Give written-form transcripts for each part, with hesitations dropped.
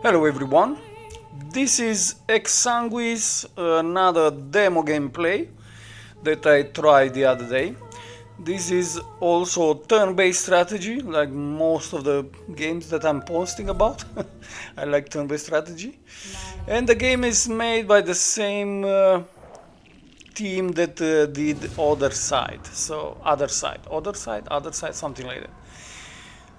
Hello everyone, this is Sanguis, another demo gameplay that I tried the other day. This is also turn-based strategy, like most of the games that I'm posting about. I like turn-based strategy. And the game is made by the same team that did Other Side, something like that.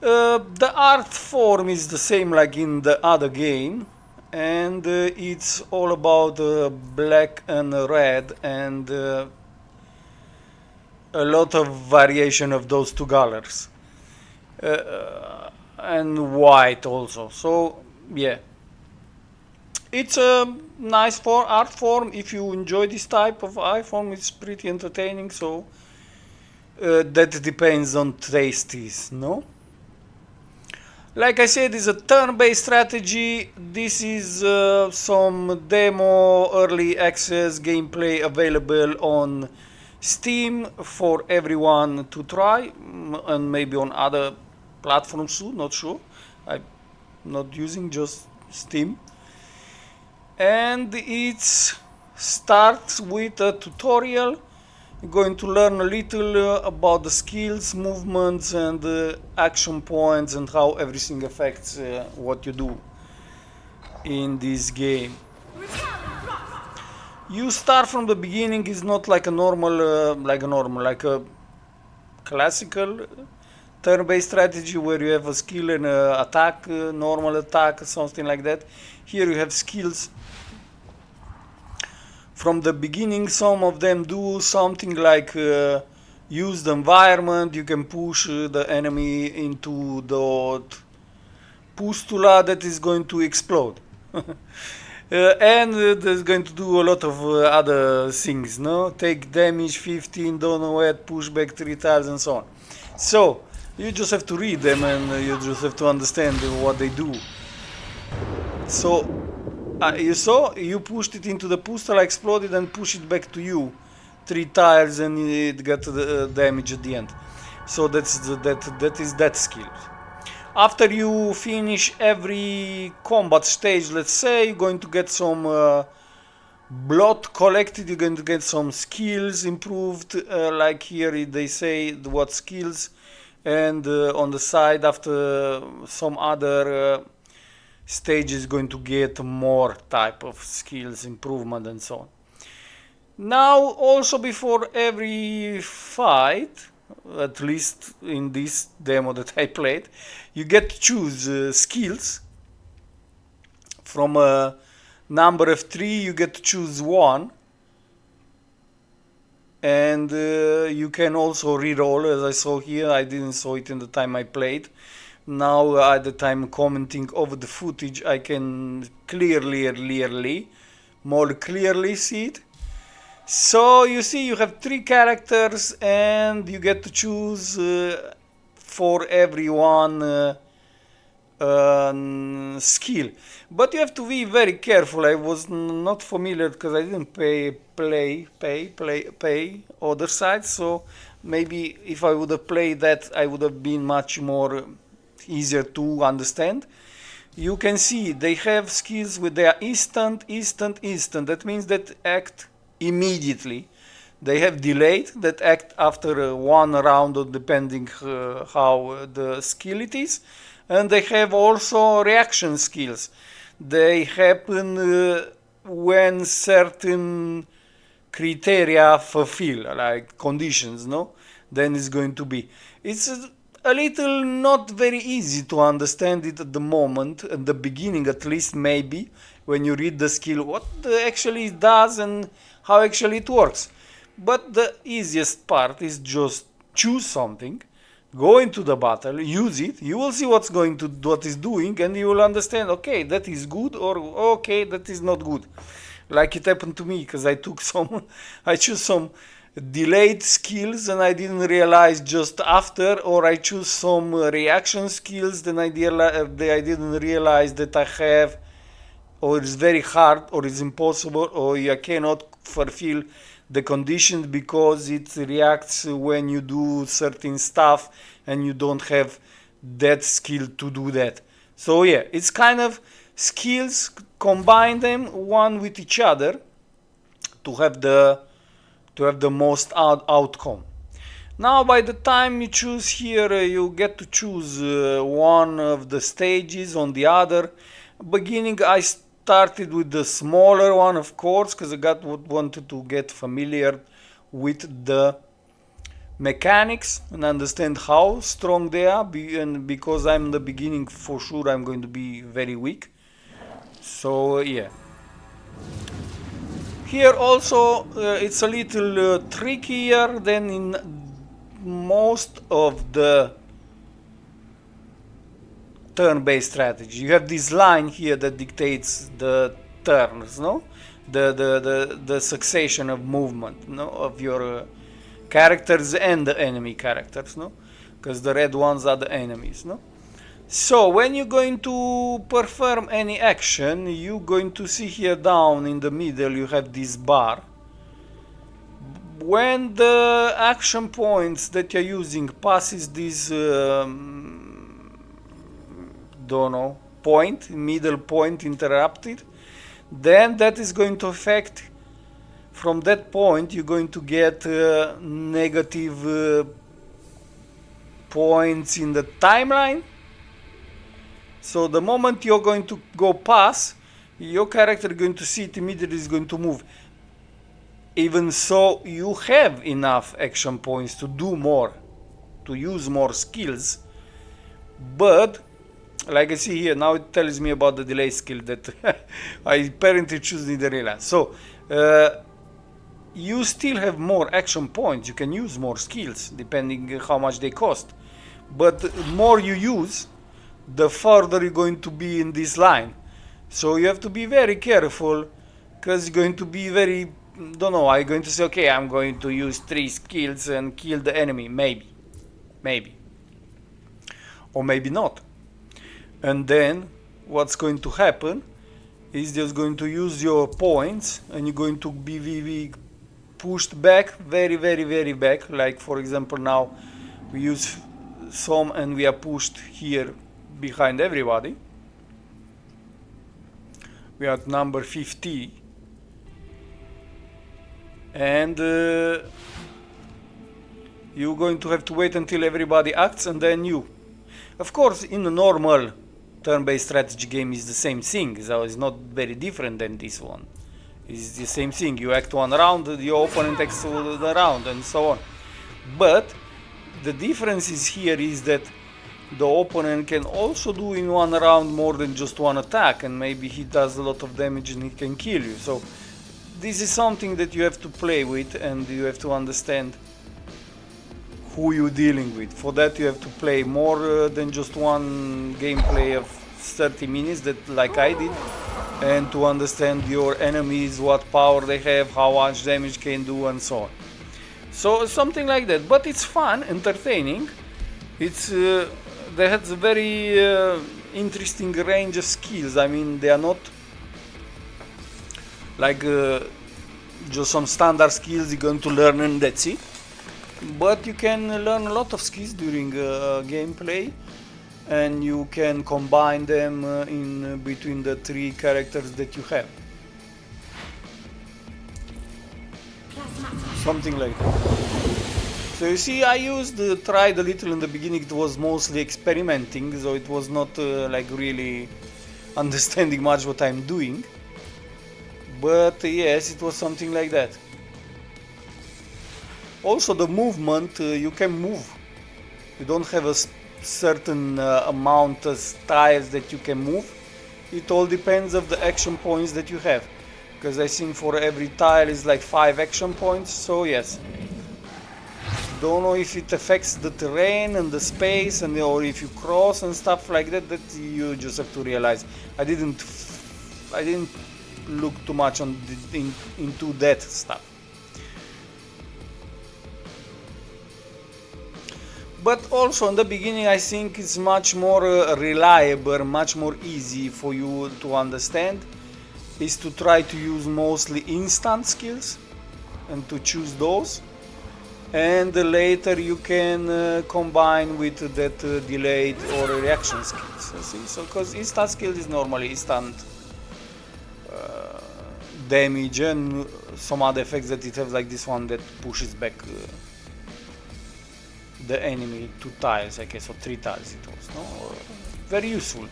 The art form is the same like in the other game, and it's all about black and red, and a lot of variation of those two colors, and white also. So yeah, it's a nice for art form. If you enjoy this type of art form, it's pretty entertaining. So that depends on tastes, no? Like I said, it's a turn-based strategy. This is some demo early access gameplay available on Steam for everyone to try, and maybe on other platforms too, not sure. I'm not using just Steam. And it starts with a tutorial. You're going to learn a little about the skills, movements, and action points, and how everything affects what you do in this game. You start from the beginning. It's not like a like a classical turn-based strategy where you have a skill and attack, normal attack, something like that. Here you have skills from the beginning. Some of them do something like use the environment. You can push the enemy into the pustula that is going to explode. And there's going to do a lot of other things, no? Take damage 15, don't know what, push back 3 tiles, and so on. So you just have to read them, and you just have to understand what they do. So you saw, you pushed it into the pustula, exploded, and pushed it back to you 3 tiles, and it got damage at the end. So that is that skill. After you finish every combat stage, let's say, you're going to get some blood collected, you're going to get some skills improved, like here they say what skills, and on the side after some other stage is going to get more type of skills improvement and so on. Now also before every fight, at least in this demo that I played, you get to choose skills. From a number of 3 you get to choose one, and you can also reroll, as I saw here. I didn't saw it in the time I played. Now at the time commenting over the footage, I can more clearly see it. So you see, you have 3 characters, and you get to choose for everyone skill. But you have to be very careful. I was not familiar because I didn't pay other side. So maybe if I would have played that, I would have been much more easier to understand. You can see they have skills with their instant. That means that act immediately. They have delayed that act after one round, or depending how the skill it is. And they have also reaction skills. They happen when certain criteria fulfill, like conditions, no? Then it's going to be. It's a little not very easy to understand it at the moment, at the beginning at least, maybe, when you read the skill, what actually it does and how actually it works. But the easiest part is just choose something, go into the battle, use it, you will see what is doing, and you will understand, okay, that is good, or okay, that is not good. Like it happened to me, because I choose some delayed skills and I didn't realize just after, or I choose some reaction skills, then I didn't realize that I have, or it's very hard, or it's impossible, or I cannot fulfill the conditions because it reacts when you do certain stuff and you don't have that skill to do that. So yeah, it's kind of skills, combine them one with each other to have the most outcome. Now by the time you choose here, you get to choose one of the stages on the other. Beginning I started with the smaller one, of course, because I wanted to get familiar with the mechanics and understand how strong they are, and because I'm in the beginning, for sure I'm going to be very weak. So yeah. Here also it's a little trickier than in most of the turn-based strategy. You have this line here that dictates the turns, no? The succession of movement, no, of your characters and the enemy characters, no? Because the red ones are the enemies, no? So when you're going to perform any action, you're going to see here down in the middle you have this bar. When the action points that you're using passes this don't know, middle point interrupted, then that is going to affect, from that point you're going to get negative points in the timeline. So the moment you're going to go past, your character is going to see it immediately, is going to move. Even so, you have enough action points to do more, to use more skills, but like I see here, now it tells me about the delay skill that I apparently choose in the real. So you still have more action points, you can use more skills depending how much they cost, but the more you use, the further you're going to be in this line. So you have to be very careful, because you're going to be very, don't know, I'm going to say, okay, I'm going to use 3 skills and kill the enemy, maybe, or maybe not. And then what's going to happen is just going to use your points, and you're going to be pushed back, very back. Like for example, now we use some and we are pushed here behind everybody. We are at number 50, and you're going to have to wait until everybody acts and then you. Of course, in a normal turn-based strategy game is the same thing, so it's not very different than this one. It's the same thing, you act one round, your opponent acts the round, and so on. But the difference is here is that the opponent can also do in one round more than just one attack, and maybe he does a lot of damage and he can kill you. So this is something that you have to play with, and you have to understand who you're dealing with. For that you have to play more than just one gameplay of 30 minutes, that like I did, and to understand your enemies, what power they have, how much damage can do, and so on. So something like that, but it's fun, entertaining. It's they have a very interesting range of skills. I mean, they are not like just some standard skills you're going to learn and that's it. But you can learn a lot of skills during gameplay, and you can combine them in between the 3 characters that you have. Something like that. So you see, I tried a little in the beginning. It was mostly experimenting, so it was not like really understanding much what I'm doing. But yes, it was something like that. Also the movement, you can move. You don't have a certain amount of styles that you can move. It all depends of the action points that you have. Because I think for every tile is like 5 action points, so yes. Don't know if it affects the terrain and the space, and or if you cross and stuff like that, that you just have to realize. I didn't look too much on into that stuff. But also in the beginning I think it's much more reliable, much more easy for you to understand, is to try to use mostly instant skills and to choose those. and later you can combine with that delayed or reaction skills. See, so because instant skill is normally instant damage and some other effects that it has, like this one that pushes back the enemy 2 tiles, I guess, or 3 tiles it was, no? Very useful.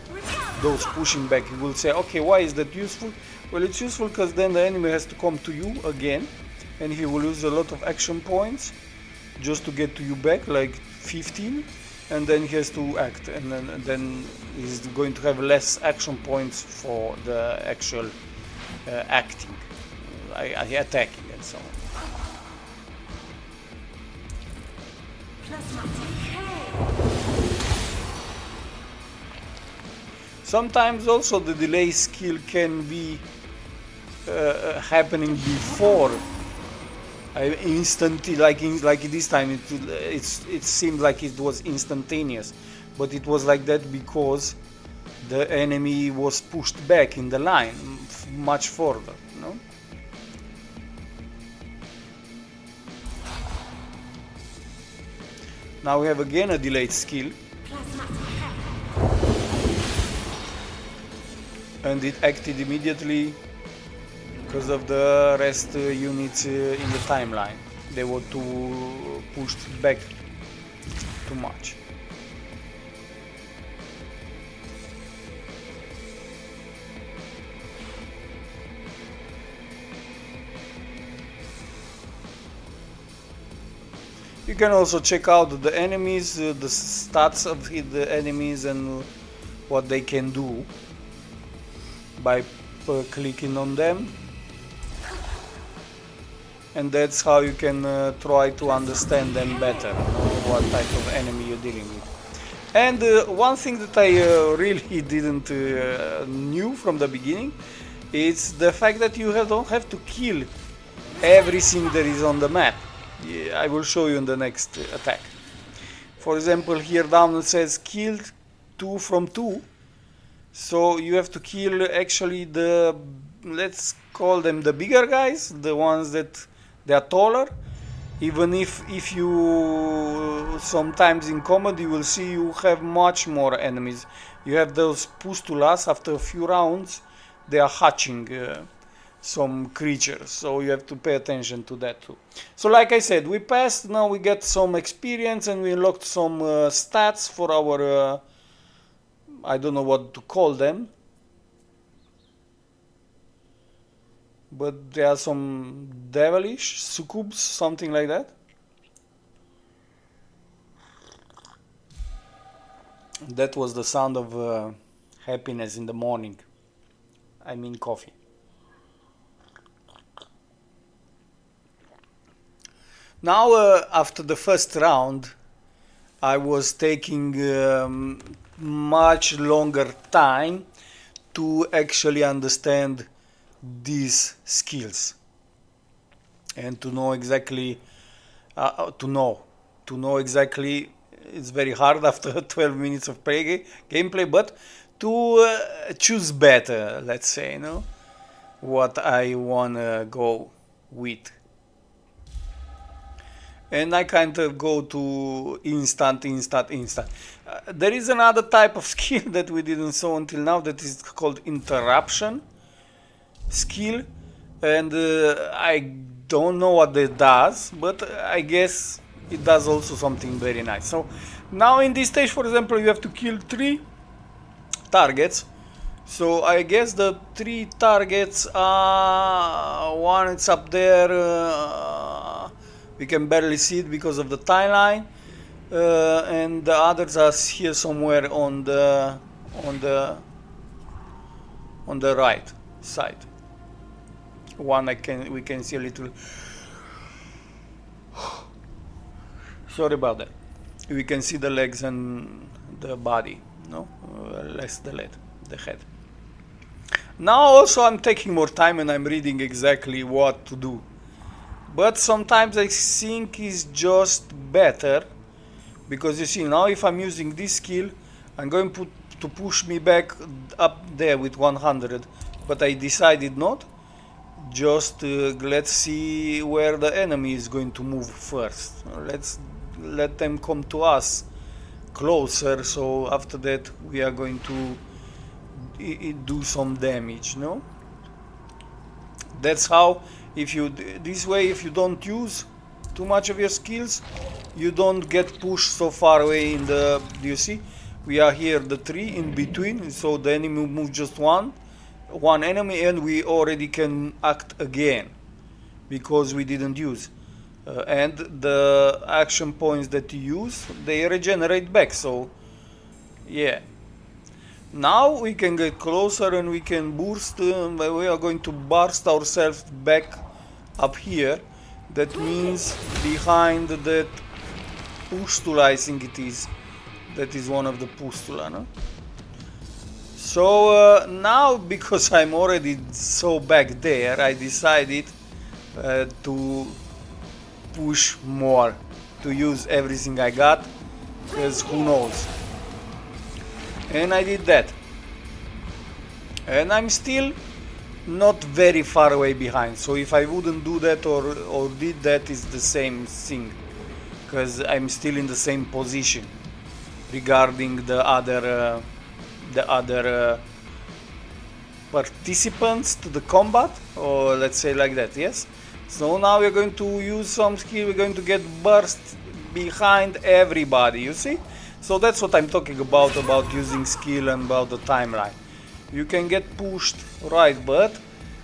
Those pushing back, you will say, okay, why is that useful? Well, it's useful because then the enemy has to come to you again, and he will use a lot of action points just to get to you back, like 15, and then he has to act, and then he's going to have less action points for the actual acting, attacking and so on. Sometimes also the delay skill can be happening before instantly, like this time it seemed like it was instantaneous, but it was like that because the enemy was pushed back in the line much further, no? Now we have again a delayed skill, and it acted immediately because of the rest units in the timeline. They were too pushed back too much. You can also check out the enemies, the stats of the enemies and what they can do by clicking on them. And that's how you can try to understand them better, what type of enemy you're dealing with. And one thing that I really didn't knew from the beginning is the fact that you don't have to kill everything that is on the map. I will show you in the next attack. For example, here down it says killed 2 from 2. So you have to kill actually the, let's call them the bigger guys, the ones that they are taller. Even if you sometimes in combat you will see you have much more enemies. You have those pustulas, after a few rounds they are hatching some creatures, so you have to pay attention to that too. So like I said, we passed, now we get some experience and we unlocked some stats for our I don't know what to call them, but there are some devilish succubs, something like that. That was the sound of happiness in the morning. I mean coffee. Now after the first round I was taking much longer time to actually understand these skills and to know exactly to know exactly. It's very hard after 12 minutes of gameplay, but to choose better, let's say, you know, what I wanna go with. And I kind of go to instant. There is another type of skill that we didn't saw until now that is called interruption skill, and I don't know what it does, but I guess it does also something very nice. So now in this stage, for example, you have to kill 3 targets. So I guess the 3 targets are, one it's up there, we can barely see it because of the timeline, and the others are here somewhere on the right side. One we can see a little. Sorry about that. We can see the legs and the body, no, less the head. Now also I'm taking more time and I'm reading exactly what to do. But sometimes I think it's just better, because you see now if I'm using this skill, I'm going to push me back up there with 100, but I decided not. Just let's see where the enemy is going to move first. Let's let them come to us closer, so after that we are going to do some damage, no? That's how, if you this way, if you don't use too much of your skills, you don't get pushed so far away in the, do you see? We are here, the tree in between, so the enemy moves just one enemy and we already can act again because we didn't use. And the action points that you use, they regenerate back, so yeah. Now we can get closer and we can burst, we are going to burst ourselves back up here. That means behind that pustula, I think it is. That is one of the pustula, no? So now, because I'm already so back there, I decided to push more, to use everything I got, because who knows. And I did that. And I'm still not very far away behind, so if I wouldn't do that or did that, it's the same thing, because I'm still in the same position regarding the other participants to the combat, or let's say like that, yes? So now we're going to use some skill, we're going to get burst behind everybody, you see? So that's what I'm talking about using skill and about the timeline. You can get pushed, right, but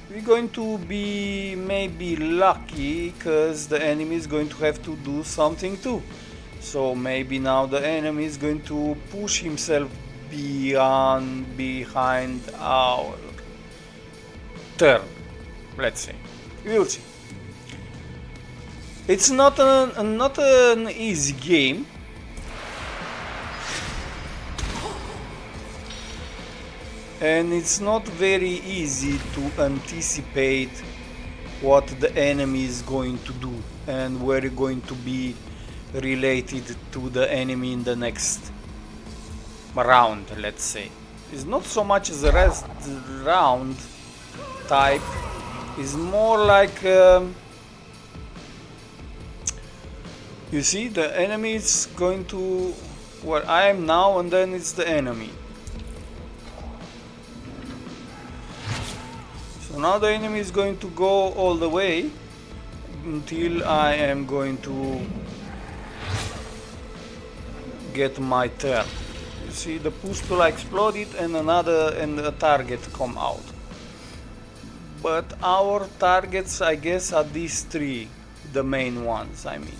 we're going to be maybe lucky, because the enemy is going to have to do something too. So maybe now the enemy is going to push himself behind our turn, let's say. We will see. It's not an easy game. And it's not very easy to anticipate what the enemy is going to do and where you're going to be related to the enemy in the next round, let's say. It's not so much as the rest round type, it's more like you see, the enemy is going to where I am now, and then it's the enemy. So now the enemy is going to go all the way until I am going to get my turn. You see, the pustula exploded and a target come out. But our targets, I guess, are these three, the main ones, I mean.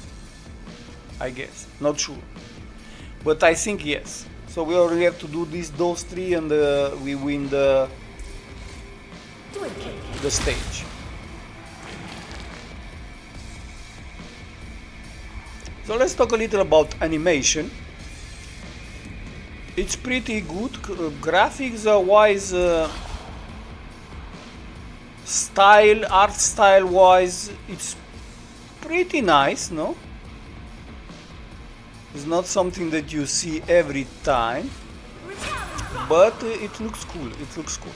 I guess, not sure. But I think yes. So we only have to do those three, and we win the stage. So let's talk a little about animation. It's pretty good, graphics wise, art style wise, it's pretty nice, no? It's not something that you see every time, but it looks cool, it looks cool.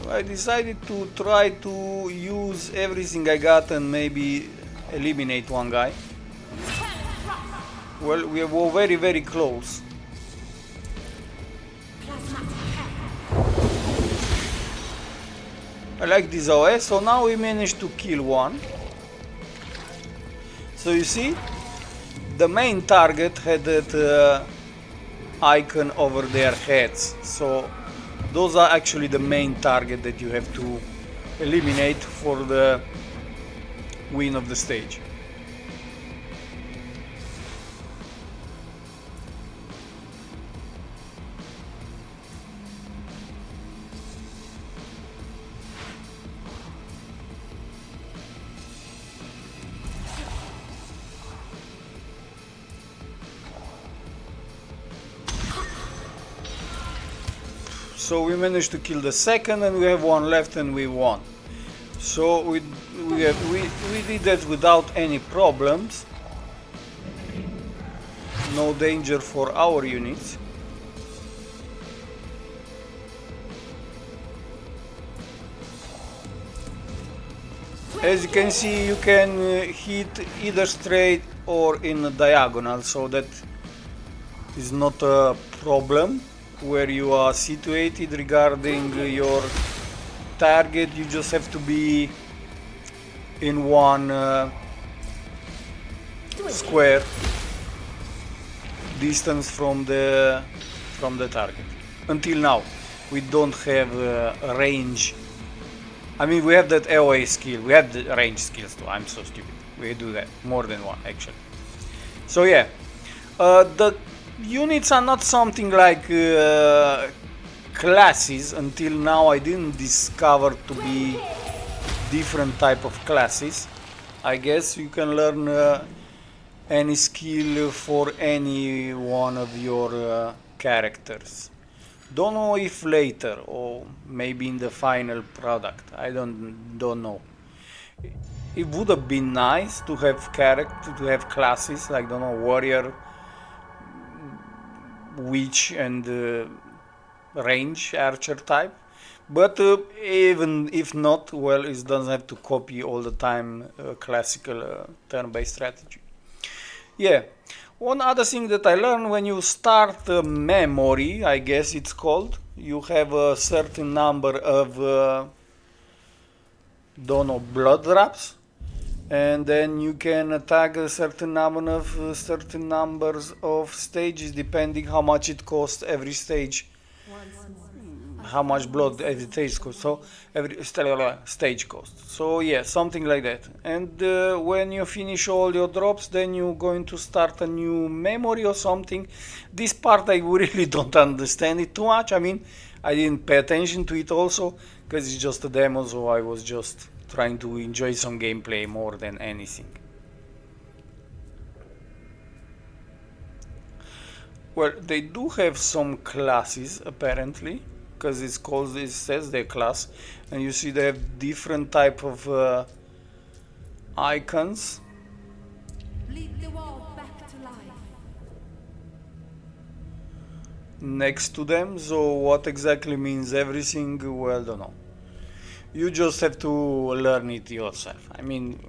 I decided to try to use everything I got and maybe eliminate one guy. Well, we were very, very close. I like this OS, so now we managed to kill one. So you see, the main target had that icon over their heads. So those are actually the main target that you have to eliminate for the win of the stage. So we managed to kill the second, and we have one left and we won. So we did that without any problems. No danger for our units. As you can see, you can hit either straight or in a diagonal, so that is not a problem where you are situated regarding your target. You just have to be in one square distance from the target. Until now, we don't have a range. I mean, we have that AOA skill. We have the range skills too. I'm so stupid. We do that more than one actually. So yeah, the units are not something like classes. Until now, I didn't discover to be different type of classes. I guess you can learn any skill for any one of your characters. Don't know if later or maybe in the final product. I don't know. It would have been nice to have classes like, don't know, warrior, witch, and range archer type. But even if not, well, it doesn't have to copy all the time classical turn-based strategy. Yeah. One other thing that I learned, when you start a memory, I guess it's called, you have a certain number of, don't know, blood drops, and then you can attack a certain number of certain numbers of stages, depending how much it costs every stage. How much blood every stage costs, so every stage costs. So yeah, something like that. And when you finish all your drops, then you're going to start a new memory or something. This part I really don't understand it too much. I mean, I didn't pay attention to it also, because it's just a demo, so I was just trying to enjoy some gameplay more than anything. Well, they do have some classes apparently, because it's called, it says their class, and you see they have different type of icons. Lead the world back to life. Next to them. So what exactly means everything, well, don't know. You just have to learn it yourself. I mean,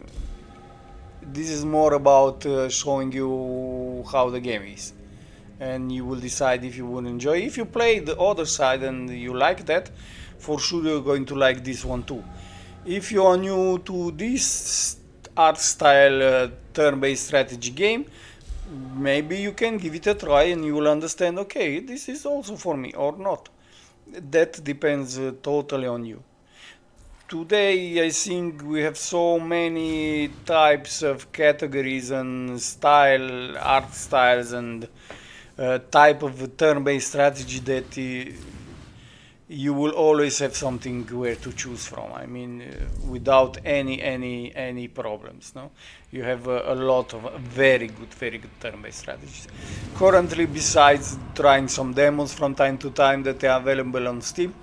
this is more about showing you how the game is, and you will decide if you will enjoy. If you play the other side and you like that, for sure you're going to like this one too. If you are new to this art style turn-based strategy game, maybe you can give it a try and you will understand, okay, this is also for me, or not. That depends totally on you. Today I think we have so many types of categories and art styles and type of turn-based strategy that you will always have something where to choose from. I mean, without any problems. No, you have a lot of very good turn-based strategies. Currently, besides trying some demos from time to time that are available on Steam,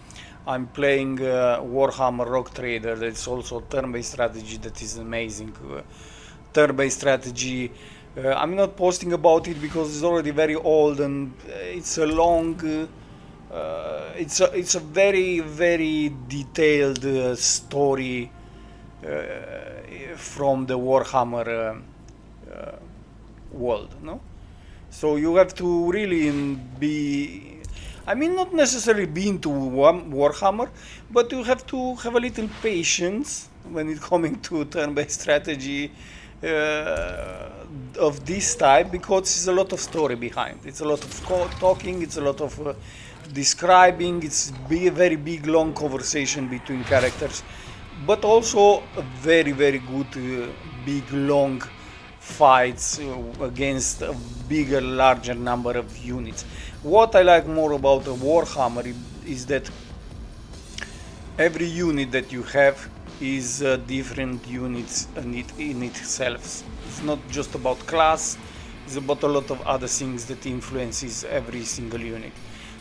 I'm playing Warhammer Rock Trader. That's also turn-based strategy that is amazing. Turn-based strategy. I'm not posting about it because it's already very old and it's a long. It's a very detailed story from the Warhammer world. No, so you have to really be. I mean, not necessarily be into Warhammer, but you have to have a little patience when it's coming to turn-based strategy of this type, because it's a lot of story behind. It's a lot of talking, it's a lot of describing, it's a very big long conversation between characters, but also a very good big long fights against a bigger, larger number of units. What I like more about the Warhammer is that every unit that you have is different units in itself. It's not just about class, it's about a lot of other things that influences every single unit.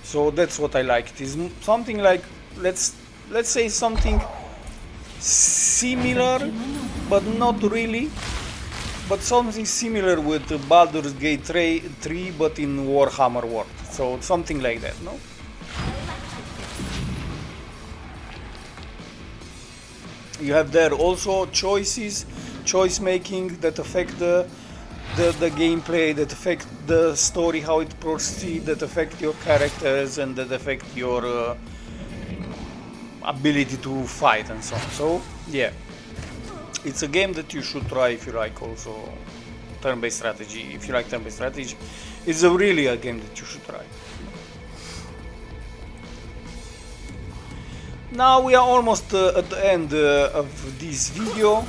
So that's what I like. It is something like, let's say something similar, but not really. But something similar with Baldur's Gate 3, but in Warhammer world. So something like that, no? You have there also choices, choice making that affect the gameplay, that affect the story, how it proceeds, that affect your characters, and that affect your ability to fight and so on. So yeah, it's a game that you should try if you like also turn-based strategy. If you like turn-based strategy, it's really a game that you should try. Now we are almost at the end of this video.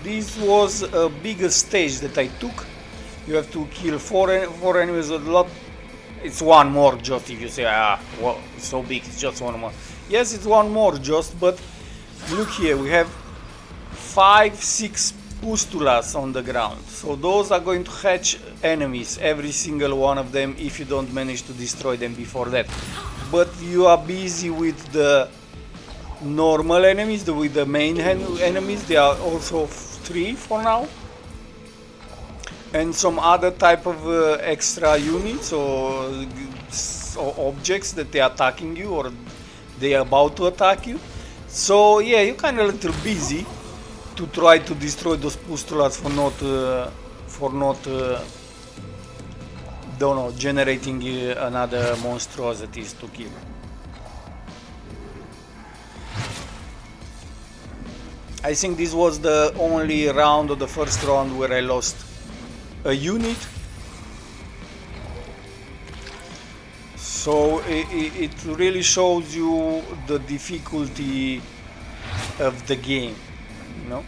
This was a bigger stage that I took. You have to kill four enemies a lot. It's one more just if you say, ah, well, it's so big, it's just one more. Yes, it's one more just, but look here, we have 5-6 pustulas on the ground. So those are going to hatch enemies, every single one of them, if you don't manage to destroy them before that. But you are busy with the normal enemies, with the main enemies. There are also 3 for now. And some other type of extra units or objects that they are attacking you or they are about to attack you. So yeah, you're kind of a little busy to try to destroy those pustulas for not don't know, generating another monstrosities to kill. I think this was the only round of the first round where I lost a unit. So it really shows you the difficulty of the game, you know.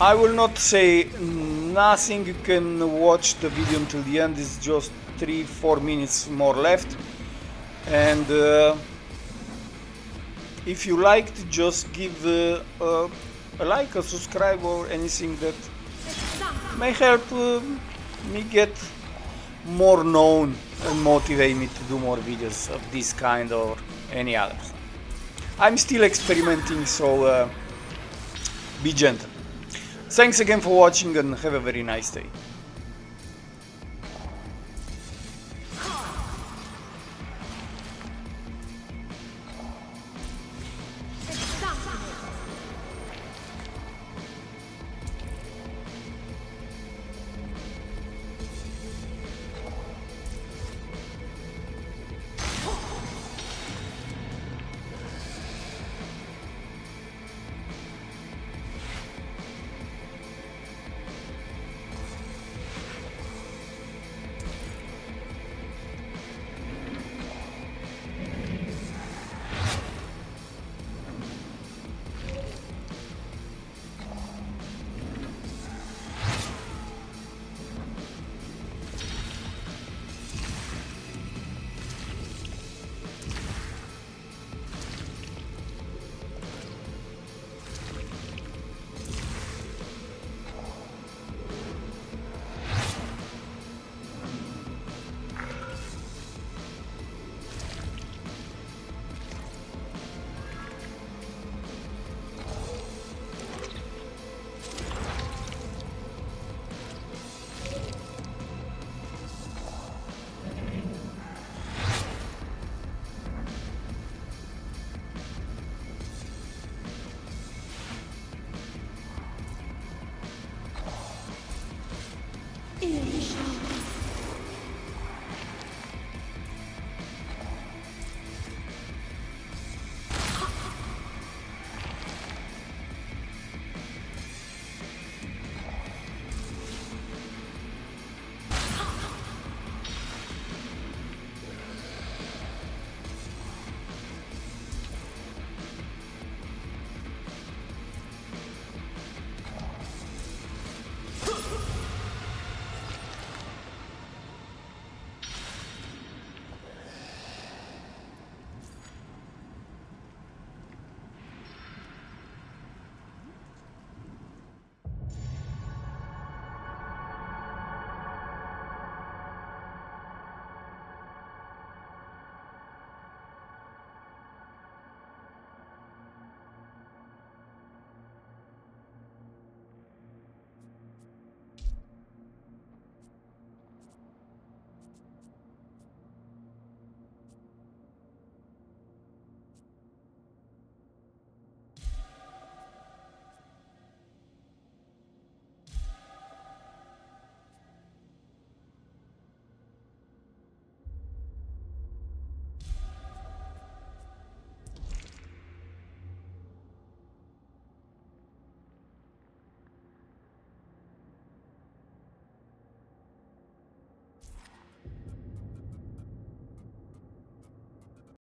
I will not say nothing. You can watch the video until the end. It's just 3-4 minutes more left, and if you liked, just give a like, a subscribe, or anything that may help me get more known and motivate me to do more videos of this kind or any others. I'm still experimenting, so be gentle. Thanks again for watching and have a very nice day.